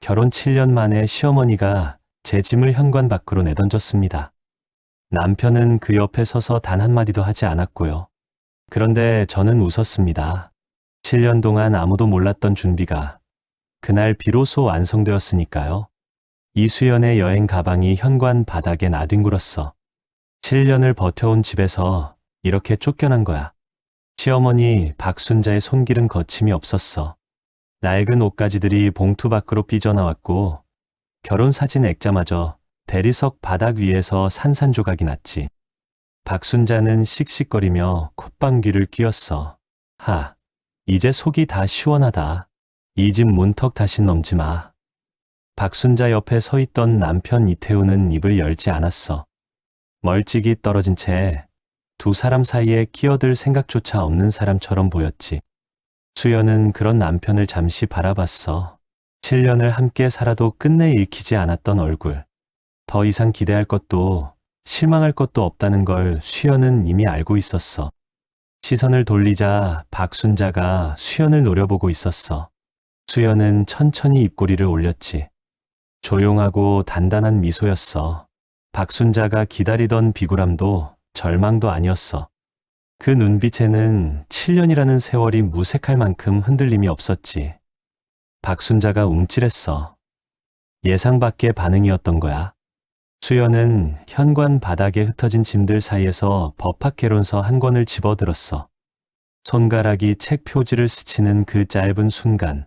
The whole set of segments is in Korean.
결혼 7년 만에 시어머니가 제 짐을 현관 밖으로 내던졌습니다. 남편은 그 옆에 서서 단 한마디도 하지 않았고요. 그런데 저는 웃었습니다. 7년 동안 아무도 몰랐던 준비가 그날 비로소 완성되었으니까요. 이수연의 여행 가방이 현관 바닥에 나뒹굴었어. 7년을 버텨온 집에서 이렇게 쫓겨난 거야. 시어머니 박순자의 손길은 거침이 없었어. 낡은 옷가지들이 봉투 밖으로 삐져나왔고 결혼사진 액자마저 대리석 바닥 위에서 산산조각이 났지. 박순자는 씩씩거리며 콧방귀를 뀌었어. 하, 이제 속이 다 시원하다. 이 집 문턱 다시 넘지 마. 박순자 옆에 서 있던 남편 이태우는 입을 열지 않았어. 멀찍이 떨어진 채 두 사람 사이에 끼어들 생각조차 없는 사람처럼 보였지. 수연은 그런 남편을 잠시 바라봤어. 7년을 함께 살아도 끝내 읽히지 않았던 얼굴. 더 이상 기대할 것도 실망할 것도 없다는 걸 수연은 이미 알고 있었어. 시선을 돌리자 박순자가 수연을 노려보고 있었어. 수연은 천천히 입꼬리를 올렸지. 조용하고 단단한 미소였어. 박순자가 기다리던 비굴함도 절망도 아니었어. 그 눈빛에는 7년이라는 세월이 무색할 만큼 흔들림이 없었지. 박순자가 움찔했어. 예상 밖의 반응이었던 거야. 수연은 현관 바닥에 흩어진 짐들 사이에서 법학개론서 한 권을 집어들었어. 손가락이 책 표지를 스치는 그 짧은 순간,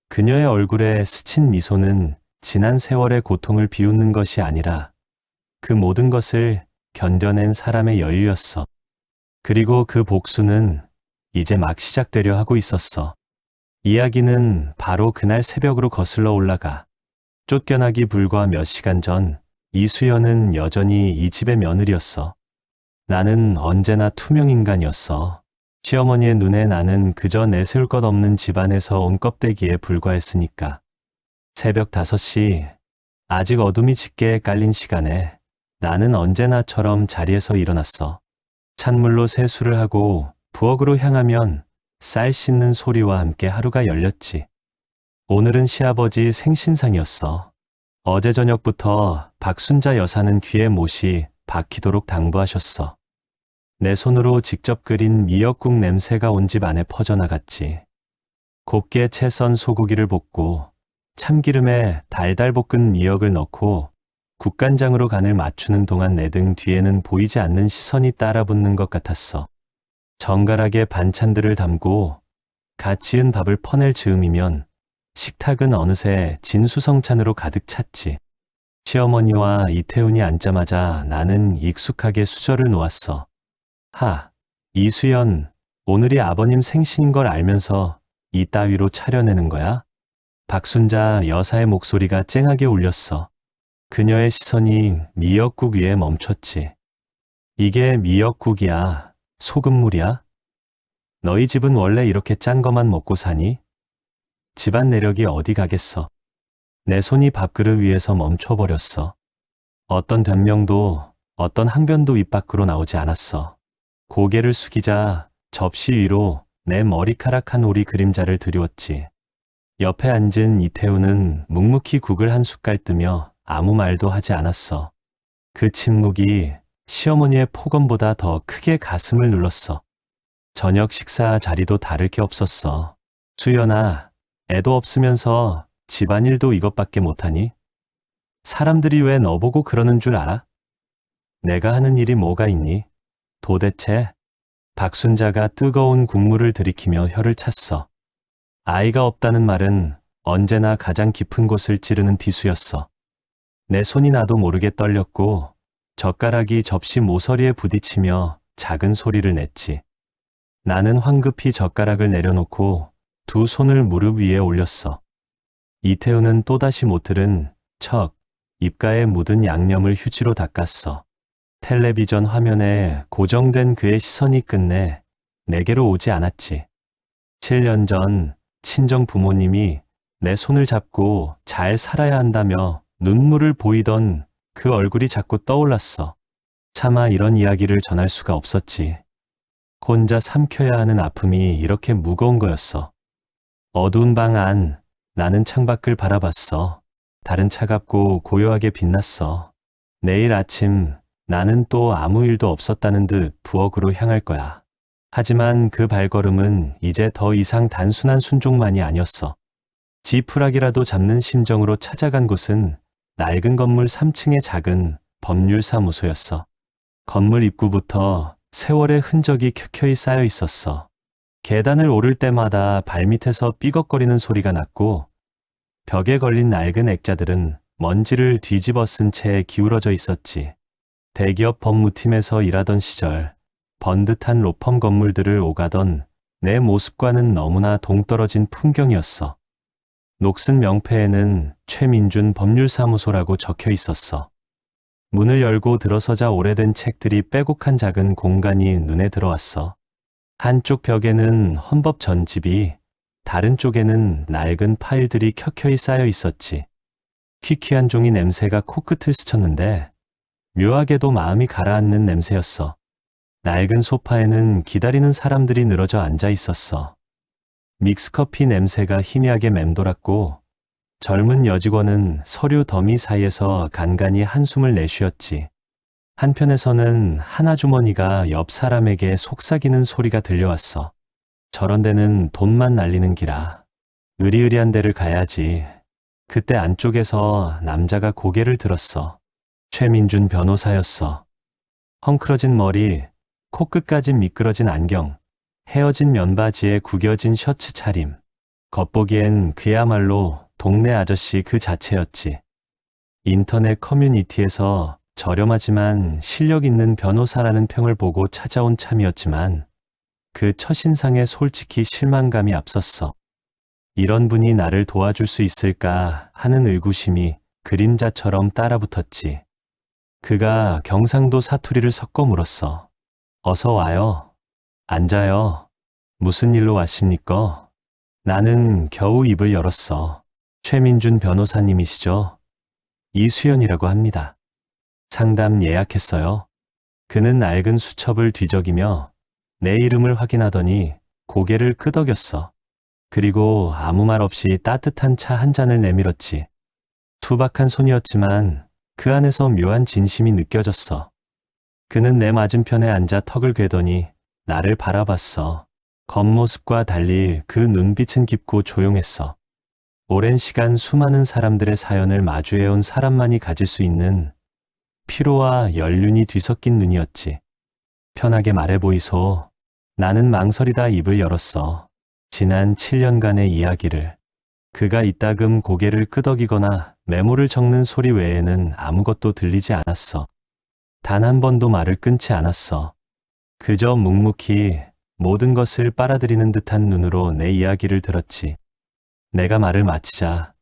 그녀의 얼굴에 스친 미소는 지난 세월의 고통을 비웃는 것이 아니라 그 모든 것을 견뎌낸 사람의 여유였어. 그리고 그 복수는 이제 막 시작되려 하고 있었어. 이야기는 바로 그날 새벽으로 거슬러 올라가. 쫓겨나기 불과 몇 시간 전 이수연은 여전히 이 집의 며느리였어. 나는 언제나 투명인간이었어. 시어머니의 눈에 나는 그저 내세울 것 없는 집안에서 온 껍데기에 불과했으니까. 새벽 5시, 아직 어둠이 짙게 깔린 시간에 나는 언제나처럼 자리에서 일어났어. 찬물로 세수를 하고 부엌으로 향하면 쌀 씻는 소리와 함께 하루가 열렸지. 오늘은 시아버지 생신상이었어. 어제 저녁부터 박순자 여사는 귀에 못이 박히도록 당부하셨어. 내 손으로 직접 끓인 미역국 냄새가 온 집 안에 퍼져나갔지. 곱게 채 썬 소고기를 볶고 참기름에 달달 볶은 미역을 넣고 국간장으로 간을 맞추는 동안 내 등 뒤에는 보이지 않는 시선이 따라붙는 것 같았어. 정갈하게 반찬들을 담고 갓 지은 밥을 퍼낼 즈음이면 식탁은 어느새 진수성찬으로 가득 찼지. 시어머니와 이태훈이 앉자마자 나는 익숙하게 수저를 놓았어. 하, 이수연, 오늘이 아버님 생신인 걸 알면서 이따위로 차려내는 거야? 박순자 여사의 목소리가 쨍하게 울렸어. 그녀의 시선이 미역국 위에 멈췄지. 이게 미역국이야? 소금물이야? 너희 집은 원래 이렇게 짠 거만 먹고 사니? 집안 내력이 어디 가겠어. 내 손이 밥그릇 위에서 멈춰버렸어. 어떤 변명도 어떤 항변도 입 밖으로 나오지 않았어. 고개를 숙이자 접시 위로 내 머리카락 한 오리 그림자를 드리웠지. 옆에 앉은 이태우는 묵묵히 국을 한 숟갈 뜨며 아무 말도 하지 않았어. 그 침묵이 시어머니의 폭언보다 더 크게 가슴을 눌렀어. 저녁 식사 자리도 다를 게 없었어. 수연아, 애도 없으면서 집안일도 이것밖에 못하니? 사람들이 왜 너보고 그러는 줄 알아? 내가 하는 일이 뭐가 있니? 도대체? 박순자가 뜨거운 국물을 들이키며 혀를 찼어. 아이가 없다는 말은 언제나 가장 깊은 곳을 찌르는 비수였어. 내 손이 나도 모르게 떨렸고 젓가락이 접시 모서리에 부딪히며 작은 소리를 냈지. 나는 황급히 젓가락을 내려놓고 두 손을 무릎 위에 올렸어. 이태우는 또다시 못 들은 척 입가에 묻은 양념을 휴지로 닦았어. 텔레비전 화면에 고정된 그의 시선이 끝내 내게로 오지 않았지. 7년 전 친정 부모님이 내 손을 잡고 잘 살아야 한다며 눈물을 보이던 그 얼굴이 자꾸 떠올랐어. 차마 이런 이야기를 전할 수가 없었지. 혼자 삼켜야 하는 아픔이 이렇게 무거운 거였어. 어두운 방 안 나는 창밖을 바라봤어. 달은 차갑고 고요하게 빛났어. 내일 아침 나는 또 아무 일도 없었다는 듯 부엌으로 향할 거야. 하지만 그 발걸음은 이제 더 이상 단순한 순종만이 아니었어. 지푸라기라도 잡는 심정으로 찾아간 곳은 낡은 건물 3층의 작은 법률사무소였어. 건물 입구부터 세월의 흔적이 켜켜이 쌓여 있었어. 계단을 오를 때마다 발밑에서 삐걱거리는 소리가 났고, 벽에 걸린 낡은 액자들은 먼지를 뒤집어 쓴 채 기울어져 있었지. 대기업 법무팀에서 일하던 시절 번듯한 로펌 건물들을 오가던 내 모습과는 너무나 동떨어진 풍경이었어. 녹슨 명패에는 최민준 법률사무소라고 적혀 있었어. 문을 열고 들어서자 오래된 책들이 빼곡한 작은 공간이 눈에 들어왔어. 한쪽 벽에는 헌법 전집이, 다른 쪽에는 낡은 파일들이 켜켜이 쌓여 있었지. 희귀한 종이 냄새가 코끝을 스쳤는데 묘하게도 마음이 가라앉는 냄새였어. 낡은 소파에는 기다리는 사람들이 늘어져 앉아 있었어. 믹스커피 냄새가 희미하게 맴돌았고 젊은 여직원은 서류 더미 사이에서 간간히 한숨을 내쉬었지. 한편에서는 하나주머니가 옆 사람에게 속삭이는 소리가 들려왔어. 저런 데는 돈만 날리는 기라. 으리으리한 데를 가야지. 그때 안쪽에서 남자가 고개를 들었어. 최민준 변호사였어. 헝클어진 머리, 코끝까지 미끄러진 안경, 헤어진 면바지에 구겨진 셔츠 차림. 겉보기엔 그야말로 동네 아저씨 그 자체였지. 인터넷 커뮤니티에서 저렴하지만 실력 있는 변호사라는 평을 보고 찾아온 참이었지만 그 첫인상에 솔직히 실망감이 앞섰어. 이런 분이 나를 도와줄 수 있을까 하는 의구심이 그림자처럼 따라붙었지. 그가 경상도 사투리를 섞어 물었어. 어서 와요. 앉아요. 무슨 일로 왔습니까? 나는 겨우 입을 열었어. 최민준 변호사님이시죠? 이수연이라고 합니다. 상담 예약했어요. 그는 낡은 수첩을 뒤적이며 내 이름을 확인하더니 고개를 끄덕였어. 그리고 아무 말 없이 따뜻한 차 한 잔을 내밀었지. 투박한 손이었지만 그 안에서 묘한 진심이 느껴졌어. 그는 내 맞은편에 앉아 턱을 괴더니 나를 바라봤어. 겉모습과 달리 그 눈빛은 깊고 조용했어. 오랜 시간 수많은 사람들의 사연을 마주해온 사람만이 가질 수 있는 피로와 연륜이 뒤섞인 눈이었지. 편하게 말해 보이소. 나는 망설이다 입을 열었어. 지난 7년간의 이야기를. 그가 이따금 고개를 끄덕이거나 메모를 적는 소리 외에는 아무것도 들리지 않았어. 단 한 번도 말을 끊지 않았어. 그저 묵묵히 모든 것을 빨아들이는 듯한 눈으로 내 이야기를 들었지. 내가 말을 마치자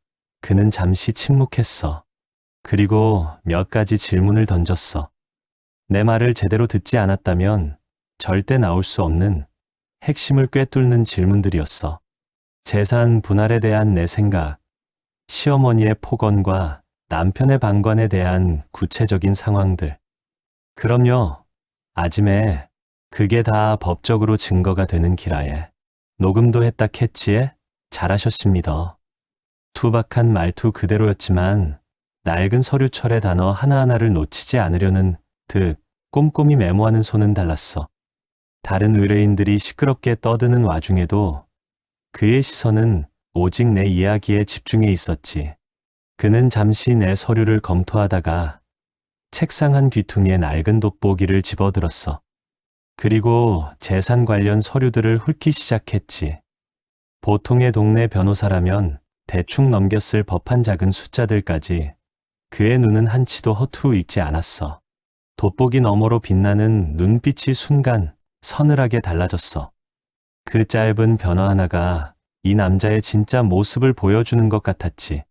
그는 잠시 침묵했어. 그리고 몇 가지 질문을 던졌어. 내 말을 제대로 듣지 않았다면 절대 나올 수 없는 핵심을 꿰뚫는 질문들이었어. 재산 분할에 대한 내 생각, 시어머니의 폭언과 남편의 방관에 대한 구체적인 상황들. 그럼요, 아지매, 그게 다 법적으로 증거가 되는 기라에. 녹음도 했다 캐치에 잘하셨습니다. 투박한 말투 그대로였지만 낡은 서류철의 단어 하나하나를 놓치지 않으려는 듯 꼼꼼히 메모하는 손은 달랐어. 다른 의뢰인들이 시끄럽게 떠드는 와중에도 그의 시선은 오직 내 이야기에 집중해 있었지. 그는 잠시 내 서류를 검토하다가 책상 한 귀퉁이에 낡은 돋보기를 집어들었어. 그리고 재산 관련 서류들을 훑기 시작했지. 보통의 동네 변호사라면 대충 넘겼을 법한 작은 숫자들까지 그의 눈은 한치도 허투루 읽지 않았어. 돋보기 너머로 빛나는 눈빛이 순간 서늘하게 달라졌어. 그 짧은 변화 하나가 이 남자의 진짜 모습을 보여주는 것 같았지.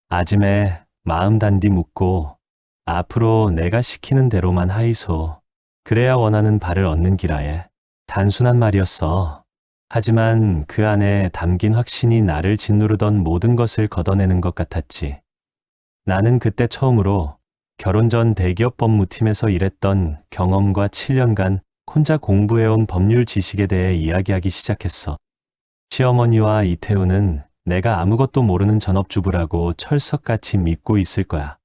아짐에 마음 단디 묻고 앞으로 내가 시키는 대로만 하이소. 그래야 원하는 바를 얻는 기라에. 단순한 말이었어. 하지만 그 안에 담긴 확신이 나를 짓누르던 모든 것을 걷어내는 것 같았지. 나는 그때 처음으로 결혼 전 대기업 법무팀에서 일했던 경험과 7년간 혼자 공부해온 법률 지식에 대해 이야기하기 시작했어. 시어머니와 이태우는 내가 아무것도 모르는 전업주부라고 철석같이 믿고 있을 거야.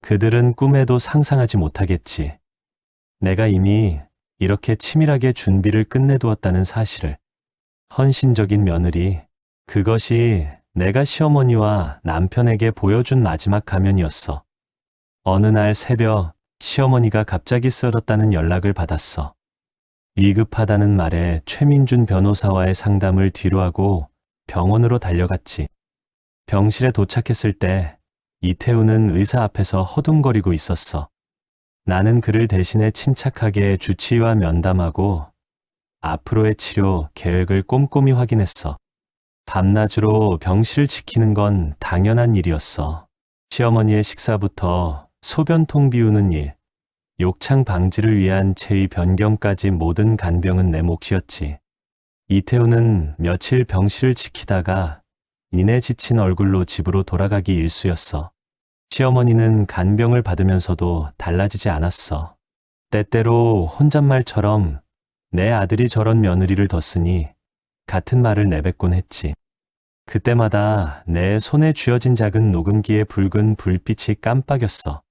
그들은 꿈에도 상상하지 못하겠지. 내가 이미 이렇게 치밀하게 준비를 끝내두었다는 사실을. 헌신적인 며느리, 그것이 내가 시어머니와 남편에게 보여준 마지막 가면이었어. 어느 날 새벽 시어머니가 갑자기 쓰러졌다는 연락을 받았어. 위급하다는 말에 최민준 변호사와의 상담을 뒤로하고 병원으로 달려갔지. 병실에 도착했을 때 이태우는 의사 앞에서 허둥거리고 있었어. 나는 그를 대신해 침착하게 주치의와 면담하고 앞으로의 치료 계획을 꼼꼼히 확인했어. 밤낮으로 병실을 지키는 건 당연한 일이었어. 시어머니의 식사부터 소변통 비우는 일, 욕창 방지를 위한 체위 변경까지 모든 간병은 내 몫이었지. 이태우는 며칠 병실을 지키다가 이내 지친 얼굴로 집으로 돌아가기 일쑤였어. 시어머니는 간병을 받으면서도 달라지지 않았어. 때때로 혼잣말처럼 내 아들이 저런 며느리를 뒀으니 같은 말을 내뱉곤 했지. 그때마다 내 손에 쥐어진 작은 녹음기의 붉은 불빛이 깜빡였어.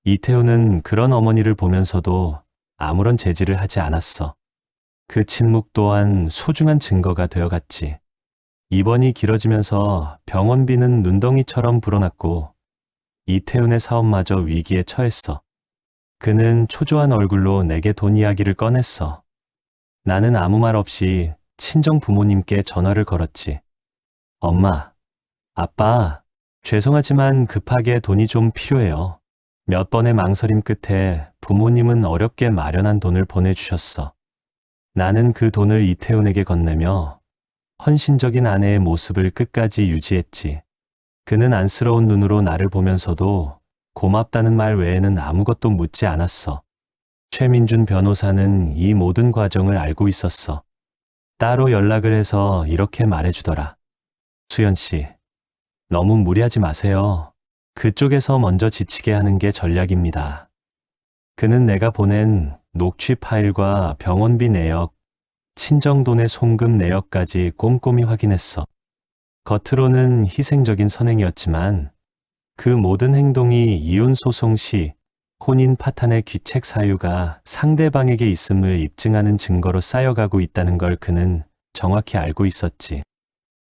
이태우는 그런 어머니를 보면서도 아무런 제지를 하지 않았어. 그 침묵 또한 소중한 증거가 되어갔지. 입원이 길어지면서 병원비는 눈덩이처럼 불어났고 이태훈의 사업마저 위기에 처했어. 그는 초조한 얼굴로 내게 돈 이야기를 꺼냈어. 나는 아무 말 없이 친정 부모님께 전화를 걸었지. 엄마, 아빠, 죄송하지만 급하게 돈이 좀 필요해요. 몇 번의 망설임 끝에 부모님은 어렵게 마련한 돈을 보내주셨어. 나는 그 돈을 이태훈에게 건네며 헌신적인 아내의 모습을 끝까지 유지했지. 그는 안쓰러운 눈으로 나를 보면서도 고맙다는 말 외에는 아무것도 묻지 않았어. 최민준 변호사는 이 모든 과정을 알고 있었어. 따로 연락을 해서 이렇게 말해주더라. 수연 씨, 너무 무리하지 마세요. 그쪽에서 먼저 지치게 하는 게 전략입니다. 그는 내가 보낸 녹취 파일과 병원비 내역, 친정돈의 송금 내역까지 꼼꼼히 확인했어. 겉으로는 희생적인 선행이었지만 그 모든 행동이 이혼 소송 시 혼인 파탄의 귀책 사유가 상대방에게 있음을 입증하는 증거로 쌓여가고 있다는 걸 그는 정확히 알고 있었지.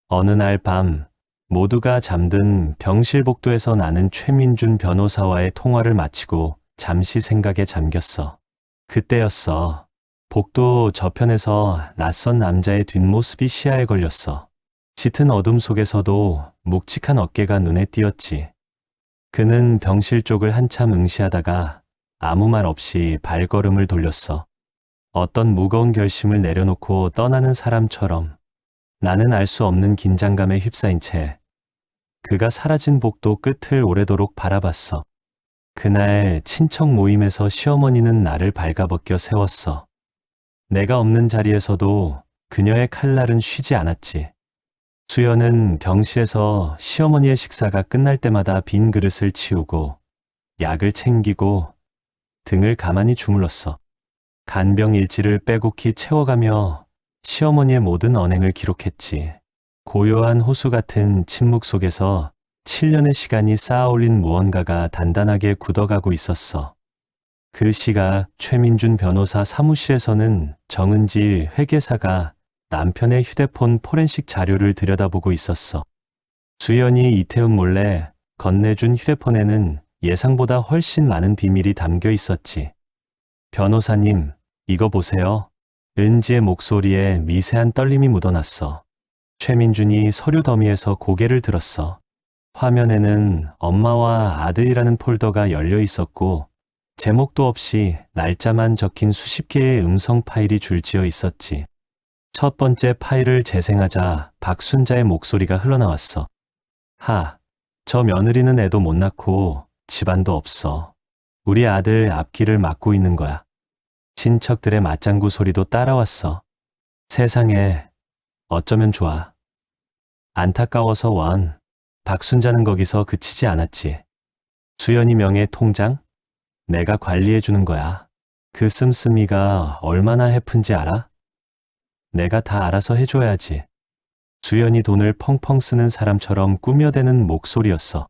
어느 날 밤 모두가 잠든 병실 복도에서 나는 최민준 변호사와의 통화를 마치고 잠시 생각에 잠겼어. 그때였어. 복도 저편에서 낯선 남자의 뒷모습이 시야에 걸렸어. 짙은 어둠 속에서도 묵직한 어깨가 눈에 띄었지. 그는 병실 쪽을 한참 응시하다가 아무 말 없이 발걸음을 돌렸어. 어떤 무거운 결심을 내려놓고 떠나는 사람처럼. 나는 알 수 없는 긴장감에 휩싸인 채 그가 사라진 복도 끝을 오래도록 바라봤어. 그날 친척 모임에서 시어머니는 나를 발가벗겨 세웠어. 내가 없는 자리에서도 그녀의 칼날은 쉬지 않았지. 수연은 병실에서 시어머니의 식사가 끝날 때마다 빈 그릇을 치우고 약을 챙기고 등을 가만히 주물렀어. 간병 일지를 빼곡히 채워가며 시어머니의 모든 언행을 기록했지. 고요한 호수 같은 침묵 속에서 7년의 시간이 쌓아올린 무언가가 단단하게 굳어가고 있었어. 그 시각 최민준 변호사 사무실에서는 정은지 회계사가 남편의 휴대폰 포렌식 자료를 들여다보고 있었어. 수연이 이태훈 몰래 건네준 휴대폰에는 예상보다 훨씬 많은 비밀이 담겨 있었지. 변호사님, 이거 보세요. 은지의 목소리에 미세한 떨림이 묻어났어. 최민준이 서류 더미에서 고개를 들었어. 화면에는 엄마와 아들이라는 폴더가 열려 있었고 제목도 없이 날짜만 적힌 수십 개의 음성 파일이 줄지어 있었지. 첫 번째 파일을 재생하자 박순자의 목소리가 흘러나왔어. 저 며느리는 애도 못 낳고 집안도 없어. 우리 아들 앞길을 막고 있는 거야. 친척들의 맞장구 소리도 따라왔어. 세상에 어쩌면 좋아. 안타까워서 원. 박순자는 거기서 그치지 않았지. 수연이 명의 통장? 내가 관리해 주는 거야. 그 씀씀이가 얼마나 해픈지 알아? 내가 다 알아서 해줘야지. 수연이 돈을 펑펑 쓰는 사람처럼 꾸며대는 목소리였어.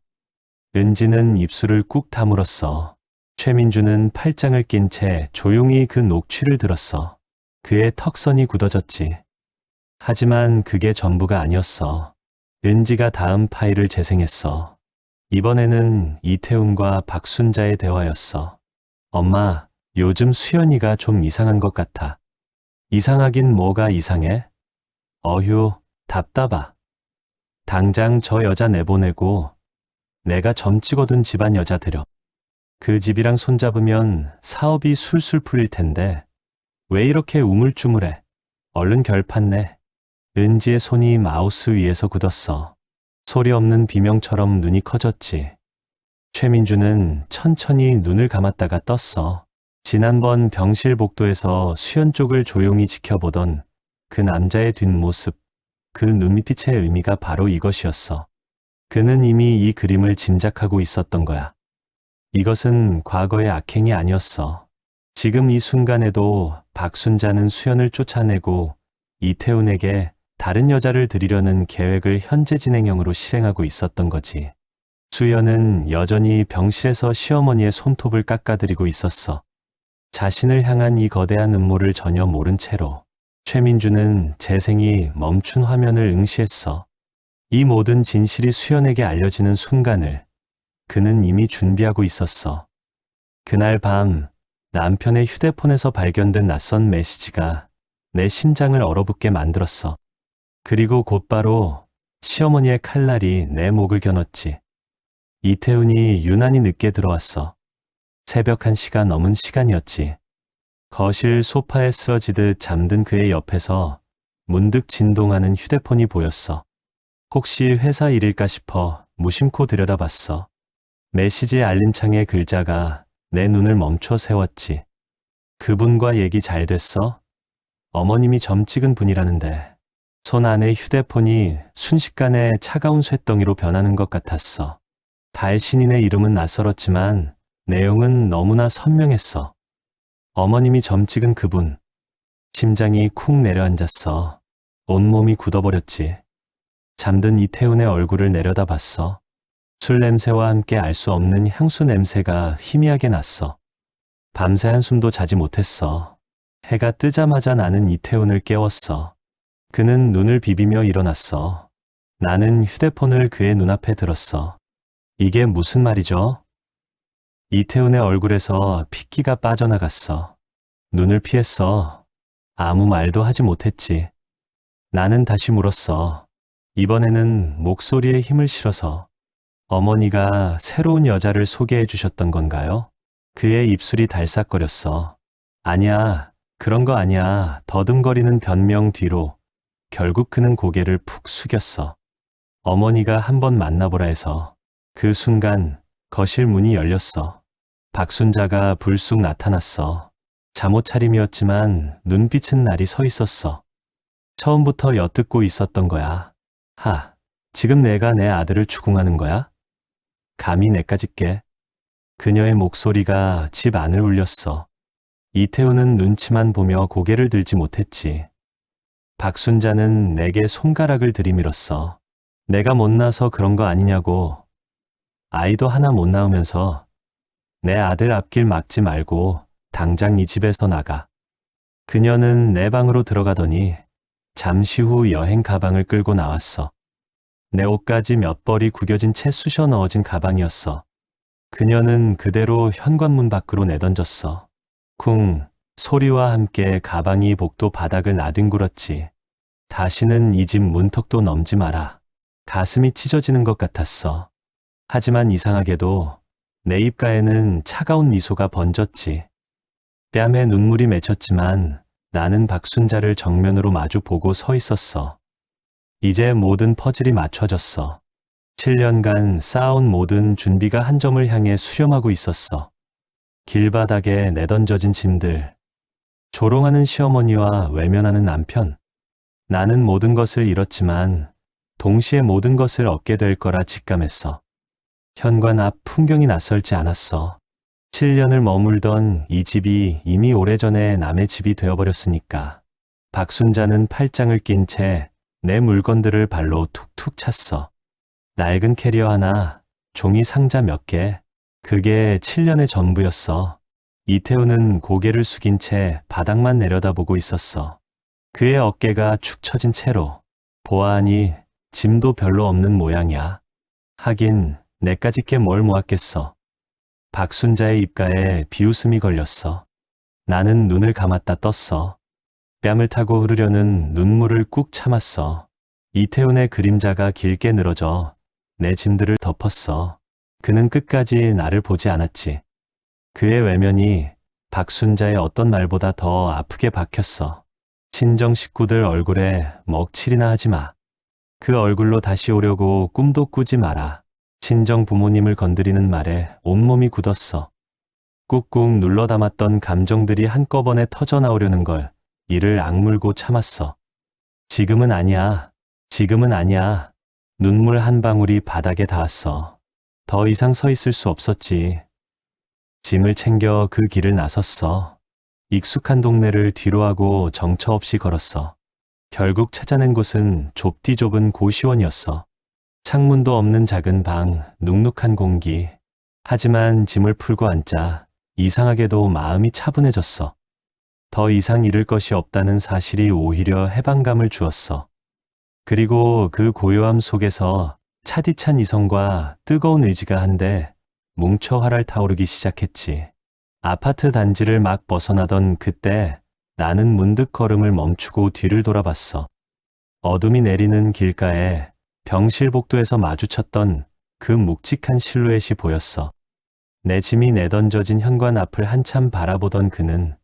은지는 입술을 꾹 다물었어. 최민주는 팔짱을 낀 채 조용히 그 녹취를 들었어. 그의 턱선이 굳어졌지. 하지만 그게 전부가 아니었어. 은지가 다음 파일을 재생했어. 이번에는 이태훈과 박순자의 대화였어. 엄마, 요즘 수연이가 좀 이상한 것 같아. 이상하긴 뭐가 이상해? 어휴, 답답하. 당장 저 여자 내보내고 내가 점 찍어둔 집안 여자 데려. 그 집이랑 손잡으면 사업이 술술 풀릴 텐데 왜 이렇게 우물쭈물해? 얼른 결판 내. 은지의 손이 마우스 위에서 굳었어. 소리 없는 비명처럼 눈이 커졌지. 최민주는 천천히 눈을 감았다가 떴어. 지난번 병실 복도에서 수연 쪽을 조용히 지켜보던 그 남자의 뒷모습, 그 눈빛의 의미가 바로 이것이었어. 그는 이미 이 그림을 짐작하고 있었던 거야. 이것은 과거의 악행이 아니었어. 지금 이 순간에도 박순자는 수연을 쫓아내고 이태훈에게 다른 여자를 들이려는 계획을 현재 진행형으로 실행하고 있었던 거지. 수연은 여전히 병실에서 시어머니의 손톱을 깎아드리고 있었어. 자신을 향한 이 거대한 음모를 전혀 모른 채로 최민주는 재생이 멈춘 화면을 응시했어. 이 모든 진실이 수연에게 알려지는 순간을 그는 이미 준비하고 있었어. 그날 밤 남편의 휴대폰에서 발견된 낯선 메시지가 내 심장을 얼어붙게 만들었어. 그리고 곧바로 시어머니의 칼날이 내 목을 겨눴지. 이태훈이 유난히 늦게 들어왔어. 새벽 1시가 넘은 시간이었지. 거실 소파에 쓰러지듯 잠든 그의 옆에서 문득 진동하는 휴대폰이 보였어. 혹시 회사 일일까 싶어 무심코 들여다봤어. 메시지의 알림창의 글자가 내 눈을 멈춰 세웠지. 그분과 얘기 잘 됐어? 어머님이 점 찍은 분이라는데. 손 안의 휴대폰이 순식간에 차가운 쇳덩이로 변하는 것 같았어. 달신인의 이름은 낯설었지만 내용은 너무나 선명했어. 어머님이 점 찍은 그분. 심장이 쿵 내려앉았어. 온몸이 굳어버렸지. 잠든 이태훈의 얼굴을 내려다봤어. 술 냄새와 함께 알 수 없는 향수 냄새가 희미하게 났어. 밤새 한숨도 자지 못했어. 해가 뜨자마자 나는 이태훈을 깨웠어. 그는 눈을 비비며 일어났어. 나는 휴대폰을 그의 눈앞에 들었어. 이게 무슨 말이죠? 이태훈의 얼굴에서 핏기가 빠져나갔어. 눈을 피했어. 아무 말도 하지 못했지. 나는 다시 물었어. 이번에는 목소리에 힘을 실어서. 어머니가 새로운 여자를 소개해 주셨던 건가요? 그의 입술이 달싹거렸어. 아니야, 그런 거 아니야. 더듬거리는 변명 뒤로 결국 그는 고개를 푹 숙였어. 어머니가 한번 만나보라 해서. 그 순간 거실 문이 열렸어. 박순자가 불쑥 나타났어. 잠옷 차림이었지만 눈빛은 날이 서 있었어. 처음부터 엿듣고 있었던 거야. 지금 내가 내 아들을 추궁하는 거야? 감히 내까지 깨? 그녀의 목소리가 집 안을 울렸어. 이태훈은 눈치만 보며 고개를 들지 못했지. 박순자는 내게 손가락을 들이밀었어. 내가 못나서 그런 거 아니냐고. 아이도 하나 못 낳으면서 내 아들 앞길 막지 말고 당장 이 집에서 나가. 그녀는 내 방으로 들어가더니 잠시 후 여행 가방을 끌고 나왔어. 내 옷까지 몇 벌이 구겨진 채 쑤셔 넣어진 가방이었어. 그녀는 그대로 현관문 밖으로 내던졌어. 쿵 소리와 함께 가방이 복도 바닥을 나뒹굴었지. 다시는 이 집 문턱도 넘지 마라. 가슴이 찢어지는 것 같았어. 하지만 이상하게도 내 입가에는 차가운 미소가 번졌지. 뺨에 눈물이 맺혔지만 나는 박순자를 정면으로 마주 보고 서 있었어. 이제 모든 퍼즐이 맞춰졌어. 7년간 쌓아온 모든 준비가 한 점을 향해 수렴하고 있었어. 길바닥에 내던져진 짐들, 조롱하는 시어머니와 외면하는 남편. 나는 모든 것을 잃었지만 동시에 모든 것을 얻게 될 거라 직감했어. 현관 앞 풍경이 낯설지 않았어. 7년을 머물던 이 집이 이미 오래전에 남의 집이 되어버렸으니까. 박순자는 팔짱을 낀 채 내 물건들을 발로 툭툭 찼어. 낡은 캐리어 하나, 종이 상자 몇 개, 그게 7년의 전부였어. 이태우는 고개를 숙인 채 바닥만 내려다보고 있었어. 그의 어깨가 축 처진 채로. 보아하니 짐도 별로 없는 모양이야. 하긴 내까짓 게 뭘 모았겠어. 박순자의 입가에 비웃음이 걸렸어. 나는 눈을 감았다 떴어. 뺨을 타고 흐르려는 눈물을 꾹 참았어. 이태훈의 그림자가 길게 늘어져 내 짐들을 덮었어. 그는 끝까지 나를 보지 않았지. 그의 외면이 박순자의 어떤 말보다 더 아프게 박혔어. 친정 식구들 얼굴에 먹칠이나 하지 마. 그 얼굴로 다시 오려고 꿈도 꾸지 마라. 친정 부모님을 건드리는 말에 온몸이 굳었어. 꾹꾹 눌러 담았던 감정들이 한꺼번에 터져나오려는 걸 이를 악물고 참았어. 지금은 아니야. 지금은 아니야. 눈물 한 방울이 바닥에 닿았어. 더 이상 서 있을 수 없었지. 짐을 챙겨 그 길을 나섰어. 익숙한 동네를 뒤로하고 정처 없이 걸었어. 결국 찾아낸 곳은 좁디 좁은 고시원이었어. 창문도 없는 작은 방, 눅눅한 공기. 하지만 짐을 풀고 앉자 이상하게도 마음이 차분해졌어. 더 이상 잃을 것이 없다는 사실이 오히려 해방감을 주었어. 그리고 그 고요함 속에서 차디찬 이성과 뜨거운 의지가 한데 뭉쳐 활활 타오르기 시작했지. 아파트 단지를 막 벗어나던 그때 나는 문득 걸음을 멈추고 뒤를 돌아봤어. 어둠이 내리는 길가에 병실복도에서 마주쳤던 그 묵직한 실루엣이 보였어. 내 짐이 내던져진 현관 앞을 한참 바라보던 그는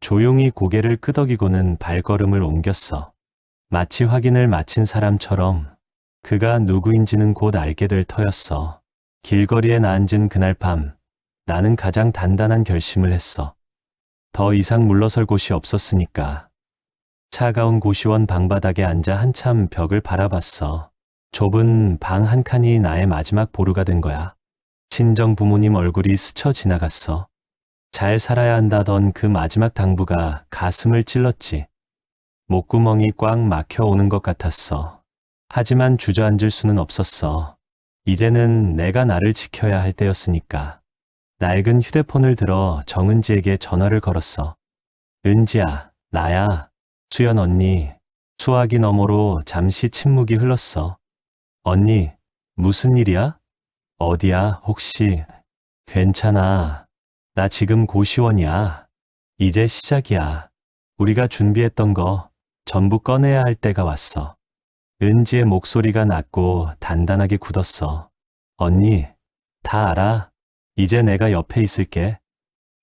조용히 고개를 끄덕이고는 발걸음을 옮겼어. 마치 확인을 마친 사람처럼. 그가 누구인지는 곧 알게 될 터였어. 길거리에 앉은 그날 밤, 나는 가장 단단한 결심을 했어. 더 이상 물러설 곳이 없었으니까. 차가운 고시원 방바닥에 앉아 한참 벽을 바라봤어. 좁은 방 한 칸이 나의 마지막 보루가 된 거야. 친정 부모님 얼굴이 스쳐 지나갔어. 잘 살아야 한다던 그 마지막 당부가 가슴을 찔렀지. 목구멍이 꽉 막혀 오는 것 같았어. 하지만 주저앉을 수는 없었어. 이제는 내가 나를 지켜야 할 때였으니까. 낡은 휴대폰을 들어 정은지에게 전화를 걸었어. 은지야, 나야. 수연 언니. 수화기 너머로 잠시 침묵이 흘렀어. 언니, 무슨 일이야? 어디야, 혹시? 괜찮아. 나 지금 고시원이야. 이제 시작이야. 우리가 준비했던 거 전부 꺼내야 할 때가 왔어. 은지의 목소리가 낮고 단단하게 굳었어. 언니, 다 알아. 이제 내가 옆에 있을게.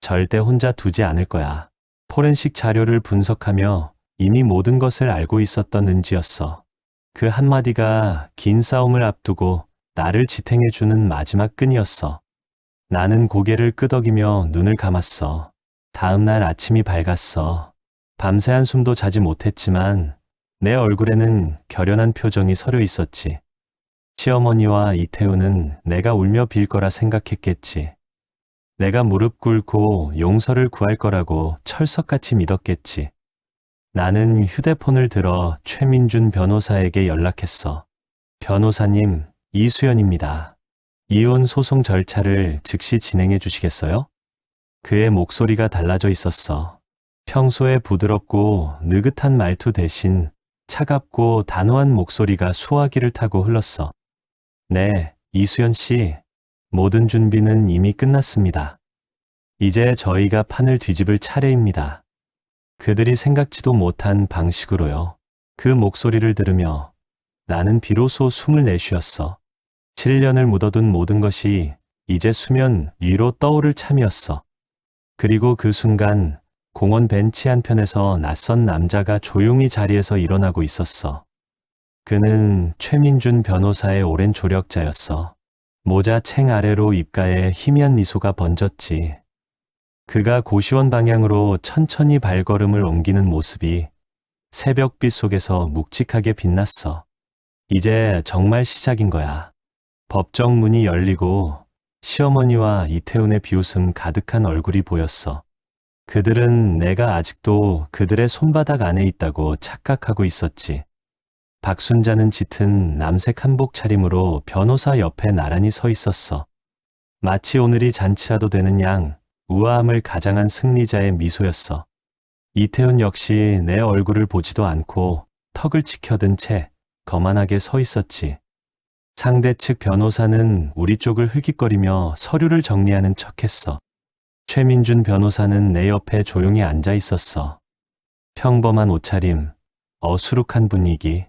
절대 혼자 두지 않을 거야. 포렌식 자료를 분석하며 이미 모든 것을 알고 있었던 은지였어. 그 한마디가 긴 싸움을 앞두고 나를 지탱해주는 마지막 끈이었어. 나는 고개를 끄덕이며 눈을 감았어. 다음 날 아침이 밝았어. 밤새 한숨도 자지 못했지만 내 얼굴에는 결연한 표정이 서려 있었지. 시어머니와 이태우는 내가 울며 빌 거라 생각했겠지. 내가 무릎 꿇고 용서를 구할 거라고 철석같이 믿었겠지. 나는 휴대폰을 들어 최민준 변호사에게 연락했어. 변호사님, 이수연입니다. 이혼 소송 절차를 즉시 진행해 주시겠어요? 그의 목소리가 달라져 있었어. 평소에 부드럽고 느긋한 말투 대신 차갑고 단호한 목소리가 수화기를 타고 흘렀어. 네, 이수연 씨. 모든 준비는 이미 끝났습니다. 이제 저희가 판을 뒤집을 차례입니다. 그들이 생각지도 못한 방식으로요. 그 목소리를 들으며 나는 비로소 숨을 내쉬었어. 7년을 묻어둔 모든 것이 이제 수면 위로 떠오를 참이었어. 그리고 그 순간 공원 벤치 한편에서 낯선 남자가 조용히 자리에서 일어나고 있었어. 그는 최민준 변호사의 오랜 조력자였어. 모자 챙 아래로 입가에 희미한 미소가 번졌지. 그가 고시원 방향으로 천천히 발걸음을 옮기는 모습이 새벽빛 속에서 묵직하게 빛났어. 이제 정말 시작인 거야. 법정 문이 열리고 시어머니와 이태훈의 비웃음 가득한 얼굴이 보였어. 그들은 내가 아직도 그들의 손바닥 안에 있다고 착각하고 있었지. 박순자는 짙은 남색 한복 차림으로 변호사 옆에 나란히 서 있었어. 마치 오늘이 잔치라도 되는 양 우아함을 가장한 승리자의 미소였어. 이태훈 역시 내 얼굴을 보지도 않고 턱을 치켜든 채 거만하게 서 있었지. 상대 측 변호사는 우리 쪽을 흐깃거리며 서류를 정리하는 척했어. 최민준 변호사는 내 옆에 조용히 앉아 있었어. 평범한 옷차림, 어수룩한 분위기.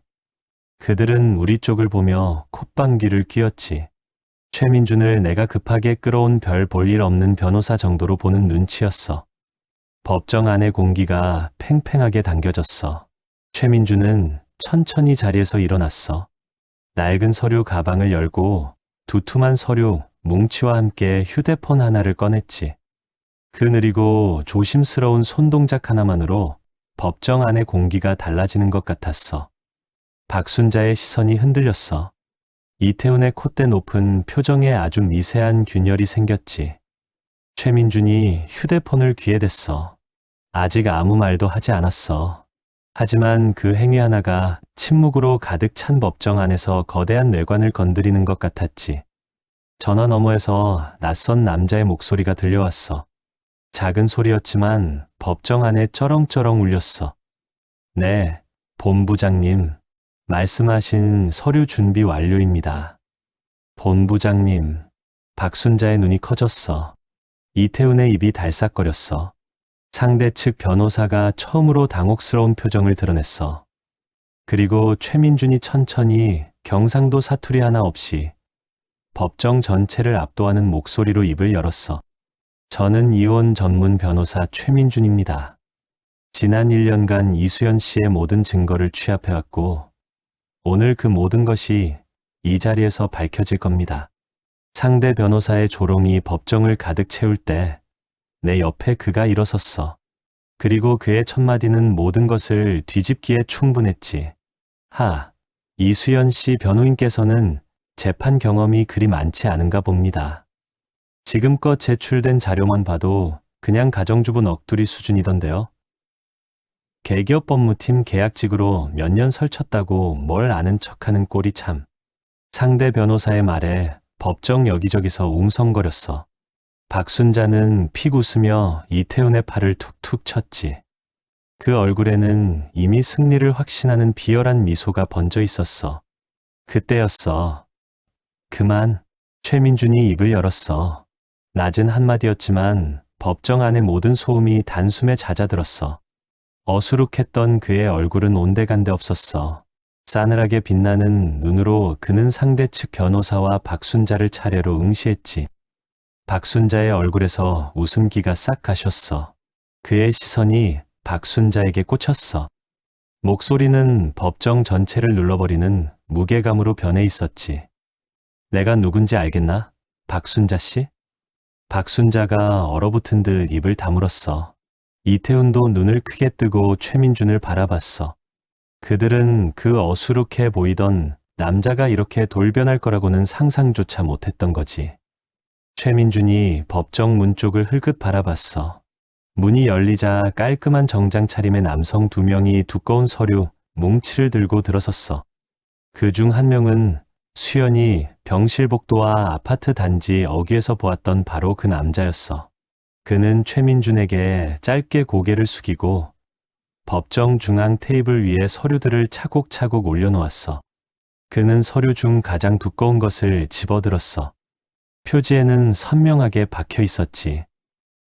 그들은 우리 쪽을 보며 콧방귀를 뀌었지. 최민준을 내가 급하게 끌어온 별 볼 일 없는 변호사 정도로 보는 눈치였어. 법정 안의 공기가 팽팽하게 당겨졌어. 최민준은 천천히 자리에서 일어났어. 낡은 서류 가방을 열고 두툼한 서류 뭉치와 함께 휴대폰 하나를 꺼냈지. 그 느리고 조심스러운 손동작 하나만으로 법정 안의 공기가 달라지는 것 같았어. 박순자의 시선이 흔들렸어. 이태훈의 콧대 높은 표정에 아주 미세한 균열이 생겼지. 최민준이 휴대폰을 귀에 댔어. 아직 아무 말도 하지 않았어. 하지만 그 행위 하나가 침묵으로 가득 찬 법정 안에서 거대한 뇌관을 건드리는 것 같았지. 전화 너머에서 낯선 남자의 목소리가 들려왔어. 작은 소리였지만 법정 안에 쩌렁쩌렁 울렸어. 네, 본부장님. 말씀하신 서류 준비 완료입니다. 본부장님. 박순자의 눈이 커졌어. 이태훈의 입이 달싹거렸어. 상대 측 변호사가 처음으로 당혹스러운 표정을 드러냈어. 그리고 최민준이 천천히 경상도 사투리 하나 없이 법정 전체를 압도하는 목소리로 입을 열었어. 저는 이혼 전문 변호사 최민준입니다. 지난 1년간 이수연 씨의 모든 증거를 취합해왔고 오늘 그 모든 것이 이 자리에서 밝혀질 겁니다. 상대 변호사의 조롱이 법정을 가득 채울 때 내 옆에 그가 일어섰어. 그리고 그의 첫마디는 모든 것을 뒤집기에 충분했지. 이수연 씨 변호인께서는 재판 경험이 그리 많지 않은가 봅니다. 지금껏 제출된 자료만 봐도 그냥 가정주부 넋두리 수준이던데요. 개기업 법무팀 계약직으로 몇 년 설쳤다고 뭘 아는 척하는 꼴이 참. 상대 변호사의 말에 법정 여기저기서 웅성거렸어. 박순자는 픽 웃으며 이태훈의 팔을 툭툭 쳤지. 그 얼굴에는 이미 승리를 확신하는 비열한 미소가 번져 있었어. 그때였어. 그만. 최민준이 입을 열었어. 낮은 한마디였지만 법정 안의 모든 소음이 단숨에 잦아들었어. 어수룩했던 그의 얼굴은 온데간데 없었어. 싸늘하게 빛나는 눈으로 그는 상대 측 변호사와 박순자를 차례로 응시했지. 박순자의 얼굴에서 웃음기가 싹 가셨어. 그의 시선이 박순자에게 꽂혔어. 목소리는 법정 전체를 눌러버리는 무게감으로 변해 있었지. 내가 누군지 알겠나? 박순자 씨? 박순자가 얼어붙은 듯 입을 다물었어. 이태훈도 눈을 크게 뜨고 최민준을 바라봤어. 그들은 그 어수룩해 보이던 남자가 이렇게 돌변할 거라고는 상상조차 못했던 거지. 최민준이 법정 문 쪽을 흘끗 바라봤어. 문이 열리자 깔끔한 정장 차림의 남성 2명이 두꺼운 서류, 뭉치를 들고 들어섰어. 그 중 한 명은 수연이 병실복도와 아파트 단지 어귀에서 보았던 바로 그 남자였어. 그는 최민준에게 짧게 고개를 숙이고 법정 중앙 테이블 위에 서류들을 차곡차곡 올려놓았어. 그는 서류 중 가장 두꺼운 것을 집어들었어. 표지에는 선명하게 박혀 있었지.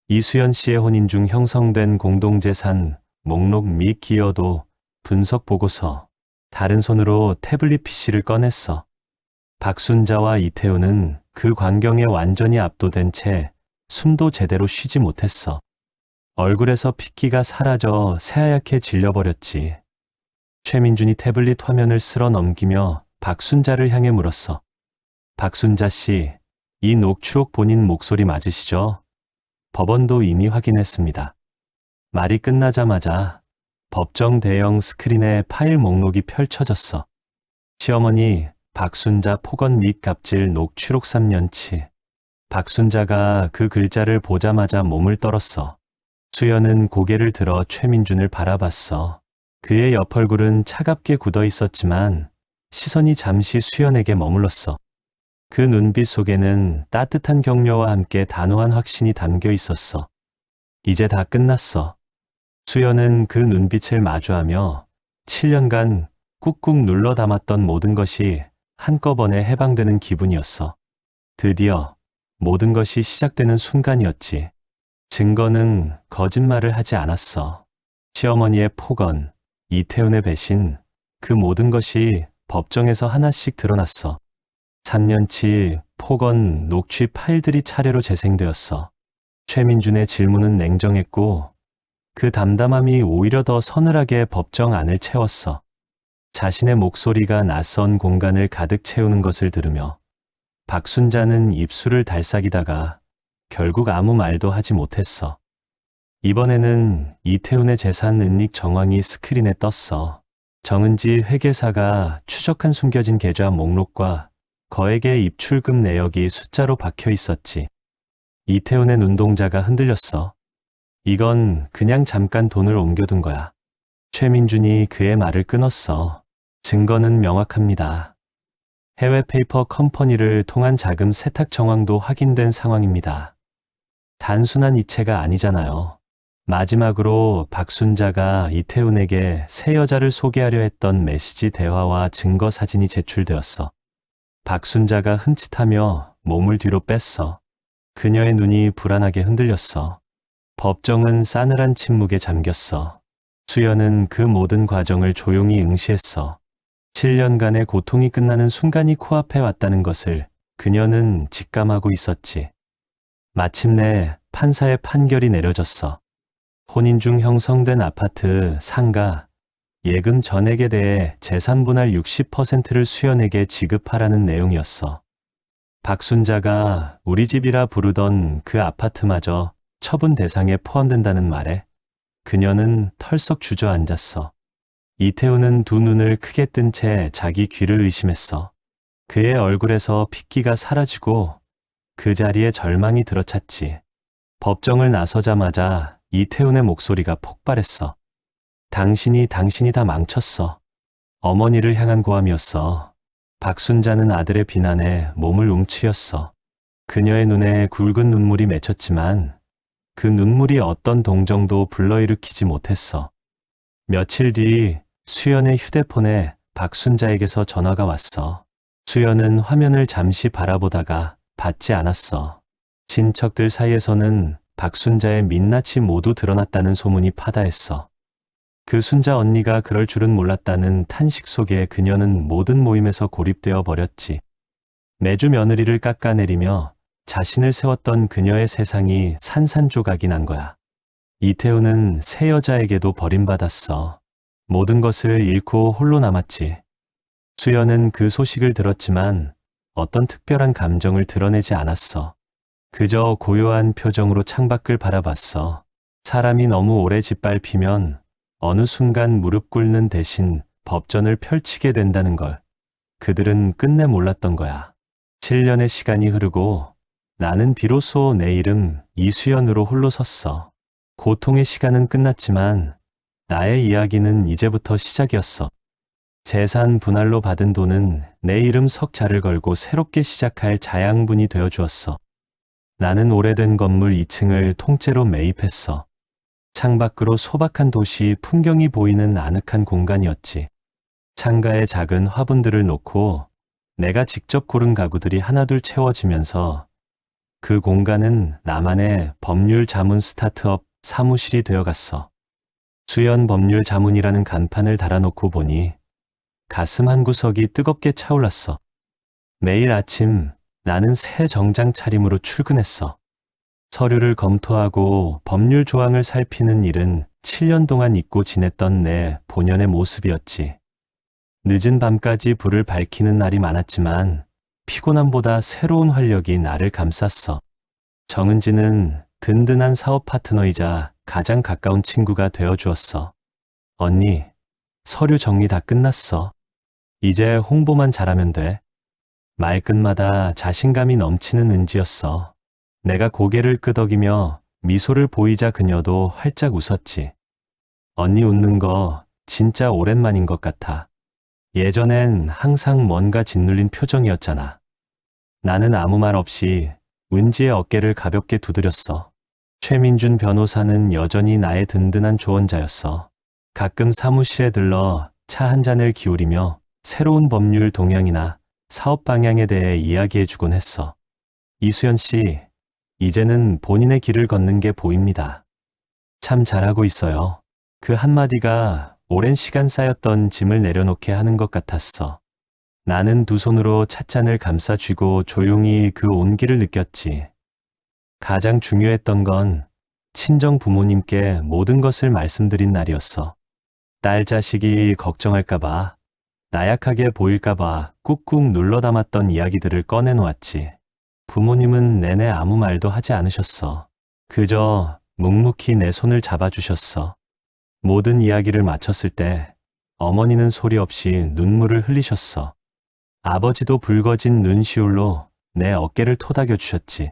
이수연 씨의 혼인 중 형성된 공동재산, 목록 및 기여도, 분석 보고서. 다른 손으로 태블릿 PC를 꺼냈어. 박순자와 이태훈은 그 광경에 완전히 압도된 채 숨도 제대로 쉬지 못했어. 얼굴에서 핏기가 사라져 새하얗게 질려버렸지. 최민준이 태블릿 화면을 쓸어 넘기며 박순자를 향해 물었어. 박순자 씨, 이 녹취록 본인 목소리 맞으시죠? 법원도 이미 확인했습니다. 말이 끝나자마자 법정 대형 스크린에 파일 목록이 펼쳐졌어. 시어머니 박순자 폭언 및 갑질 녹취록 3년치. 박순자가 그 글자를 보자마자 몸을 떨었어. 수연은 고개를 들어 최민준을 바라봤어. 그의 옆 얼굴은 차갑게 굳어 있었지만 시선이 잠시 수연에게 머물렀어. 그 눈빛 속에는 따뜻한 격려와 함께 단호한 확신이 담겨 있었어. 이제 다 끝났어. 수연은 그 눈빛을 마주하며 7년간 꾹꾹 눌러 담았던 모든 것이 한꺼번에 해방되는 기분이었어. 드디어 모든 것이 시작되는 순간이었지. 증거는 거짓말을 하지 않았어. 시어머니의 폭언, 이태훈의 배신, 그 모든 것이 법정에서 하나씩 드러났어. 3년치 폭언, 녹취 파일들이 차례로 재생되었어. 최민준의 질문은 냉정했고 그 담담함이 오히려 더 서늘하게 법정 안을 채웠어. 자신의 목소리가 낯선 공간을 가득 채우는 것을 들으며 박순자는 입술을 달싹이다가 결국 아무 말도 하지 못했어. 이번에는 이태훈의 재산 은닉 정황이 스크린에 떴어. 정은지 회계사가 추적한 숨겨진 계좌 목록과 거액의 입출금 내역이 숫자로 박혀 있었지. 이태훈의 눈동자가 흔들렸어. 이건 그냥 잠깐 돈을 옮겨둔 거야. 최민준이 그의 말을 끊었어. 증거는 명확합니다. 해외 페이퍼 컴퍼니를 통한 자금 세탁 정황도 확인된 상황입니다. 단순한 이체가 아니잖아요. 마지막으로 박순자가 이태훈에게 새 여자를 소개하려 했던 메시지 대화와 증거 사진이 제출되었어. 박순자가 흠칫하며 몸을 뒤로 뺐어. 그녀의 눈이 불안하게 흔들렸어. 법정은 싸늘한 침묵에 잠겼어. 수연은 그 모든 과정을 조용히 응시했어. 7년간의 고통이 끝나는 순간이 코앞에 왔다는 것을 그녀는 직감하고 있었지. 마침내 판사의 판결이 내려졌어. 혼인 중 형성된 아파트, 상가, 예금 전액에 대해 재산 분할 60%를 수연에게 지급하라는 내용이었어. 박순자가 우리 집이라 부르던 그 아파트마저 처분 대상에 포함된다는 말에 그녀는 털썩 주저앉았어. 이태훈은 두 눈을 크게 뜬 채 자기 귀를 의심했어. 그의 얼굴에서 핏기가 사라지고 그 자리에 절망이 들어찼지. 법정을 나서자마자 이태훈의 목소리가 폭발했어. 당신이 다 망쳤어. 어머니를 향한 고함이었어. 박순자는 아들의 비난에 몸을 움츠렸어. 그녀의 눈에 굵은 눈물이 맺혔지만 그 눈물이 어떤 동정도 불러일으키지 못했어. 며칠 뒤 수연의 휴대폰에 박순자에게서 전화가 왔어. 수연은 화면을 잠시 바라보다가 받지 않았어. 친척들 사이에서는 박순자의 민낯이 모두 드러났다는 소문이 파다했어. 그 순자 언니가 그럴 줄은 몰랐다는 탄식 속에 그녀는 모든 모임에서 고립되어 버렸지. 매주 며느리를 깎아내리며 자신을 세웠던 그녀의 세상이 산산조각이 난 거야. 이태훈은 새 여자에게도 버림받았어. 모든 것을 잃고 홀로 남았지. 수연은 그 소식을 들었지만 어떤 특별한 감정을 드러내지 않았어. 그저 고요한 표정으로 창밖을 바라봤어. 사람이 너무 오래 짓밟히면 어느 순간 무릎 꿇는 대신 법전을 펼치게 된다는 걸 그들은 끝내 몰랐던 거야. 7년의 시간이 흐르고 나는 비로소 내 이름 이수연으로 홀로 섰어. 고통의 시간은 끝났지만 나의 이야기는 이제부터 시작이었어. 재산 분할로 받은 돈은 내 이름 석자를 걸고 새롭게 시작할 자양분이 되어 주었어. 나는 오래된 건물 2층을 통째로 매입했어. 창밖으로 소박한 도시 풍경이 보이는 아늑한 공간이었지. 창가에 작은 화분들을 놓고 내가 직접 고른 가구들이 하나둘 채워지면서 그 공간은 나만의 법률 자문 스타트업 사무실이 되어갔어. 수연 법률 자문이라는 간판을 달아놓고 보니 가슴 한구석이 뜨겁게 차올랐어. 매일 아침 나는 새 정장 차림으로 출근했어. 서류를 검토하고 법률 조항을 살피는 일은 7년 동안 잊고 지냈던 내 본연의 모습이었지. 늦은 밤까지 불을 밝히는 날이 많았지만 피곤함보다 새로운 활력이 나를 감쌌어. 정은지는 든든한 사업 파트너이자 가장 가까운 친구가 되어주었어. 언니, 서류 정리 다 끝났어. 이제 홍보만 잘하면 돼. 말끝마다 자신감이 넘치는 은지였어. 내가 고개를 끄덕이며 미소를 보이자 그녀도 활짝 웃었지. 언니 웃는 거 진짜 오랜만인 것 같아. 예전엔 항상 뭔가 짓눌린 표정이었잖아. 나는 아무 말 없이 은지의 어깨를 가볍게 두드렸어. 최민준 변호사는 여전히 나의 든든한 조언자였어. 가끔 사무실에 들러 차 한 잔을 기울이며 새로운 법률 동향이나 사업 방향에 대해 이야기해주곤 했어. 이수연 씨, 이제는 본인의 길을 걷는 게 보입니다. 참 잘하고 있어요. 그 한마디가 오랜 시간 쌓였던 짐을 내려놓게 하는 것 같았어. 나는 두 손으로 찻잔을 감싸쥐고 조용히 그 온기를 느꼈지. 가장 중요했던 건 친정 부모님께 모든 것을 말씀드린 날이었어. 딸 자식이 걱정할까봐, 나약하게 보일까봐 꾹꾹 눌러 담았던 이야기들을 꺼내놓았지. 부모님은 내내 아무 말도 하지 않으셨어. 그저 묵묵히 내 손을 잡아주셨어. 모든 이야기를 마쳤을 때 어머니는 소리 없이 눈물을 흘리셨어. 아버지도 붉어진 눈시울로 내 어깨를 토닥여 주셨지.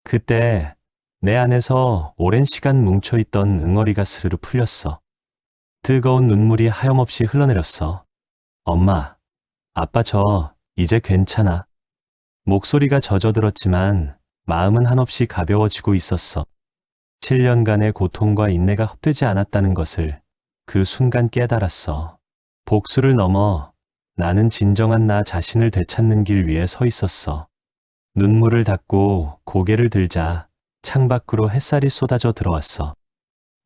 그때 내 안에서 오랜 시간 뭉쳐있던 응어리가 스르르 풀렸어. 뜨거운 눈물이 하염없이 흘러내렸어. 엄마, 아빠 저 이제 괜찮아. 목소리가 젖어들었지만 마음은 한없이 가벼워지고 있었어. 7년간의 고통과 인내가 헛되지 않았다는 것을 그 순간 깨달았어. 복수를 넘어 나는 진정한 나 자신을 되찾는 길 위에 서 있었어. 눈물을 닦고 고개를 들자 창밖으로 햇살이 쏟아져 들어왔어.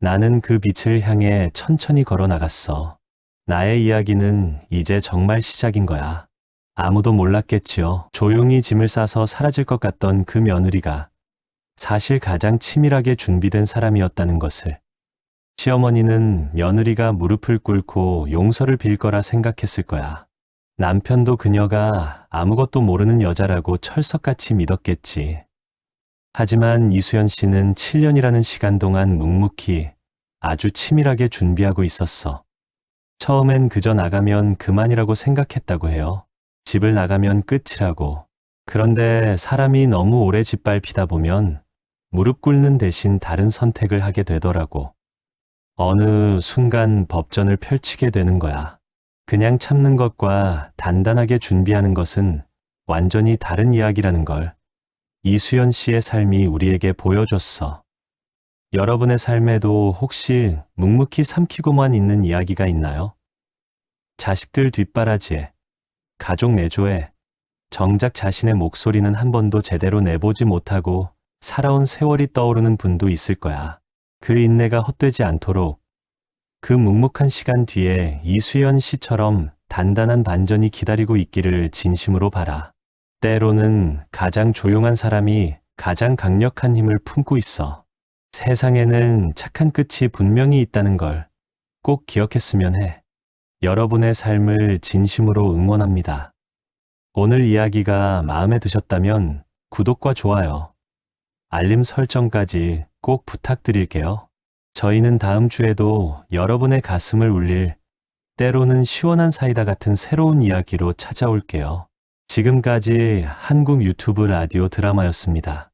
나는 그 빛을 향해 천천히 걸어 나갔어. 나의 이야기는 이제 정말 시작인 거야. 아무도 몰랐겠지요. 조용히 짐을 싸서 사라질 것 같던 그 며느리가 사실 가장 치밀하게 준비된 사람이었다는 것을. 시어머니는 며느리가 무릎을 꿇고 용서를 빌 거라 생각했을 거야. 남편도 그녀가 아무것도 모르는 여자라고 철석같이 믿었겠지. 하지만 이수연 씨는 7년이라는 시간 동안 묵묵히 아주 치밀하게 준비하고 있었어. 처음엔 그저 나가면 그만이라고 생각했다고 해요. 집을 나가면 끝이라고. 그런데 사람이 너무 오래 짓밟히다 보면 무릎 꿇는 대신 다른 선택을 하게 되더라고. 어느 순간 법전을 펼치게 되는 거야. 그냥 참는 것과 단단하게 준비하는 것은 완전히 다른 이야기라는 걸 이수연 씨의 삶이 우리에게 보여줬어. 여러분의 삶에도 혹시 묵묵히 삼키고만 있는 이야기가 있나요? 자식들 뒷바라지에, 가족 내조에, 정작 자신의 목소리는 한 번도 제대로 내보지 못하고 살아온 세월이 떠오르는 분도 있을 거야. 그 인내가 헛되지 않도록 그 묵묵한 시간 뒤에 이수연 씨처럼 단단한 반전이 기다리고 있기를 진심으로 바라. 때로는 가장 조용한 사람이 가장 강력한 힘을 품고 있어. 세상에는 착한 끝이 분명히 있다는 걸 꼭 기억했으면 해. 여러분의 삶을 진심으로 응원합니다. 오늘 이야기가 마음에 드셨다면 구독과 좋아요, 알림 설정까지 꼭 부탁드릴게요. 저희는 다음 주에도 여러분의 가슴을 울릴 때로는 시원한 사이다 같은 새로운 이야기로 찾아올게요. 지금까지 한국 유튜브 라디오 드라마였습니다.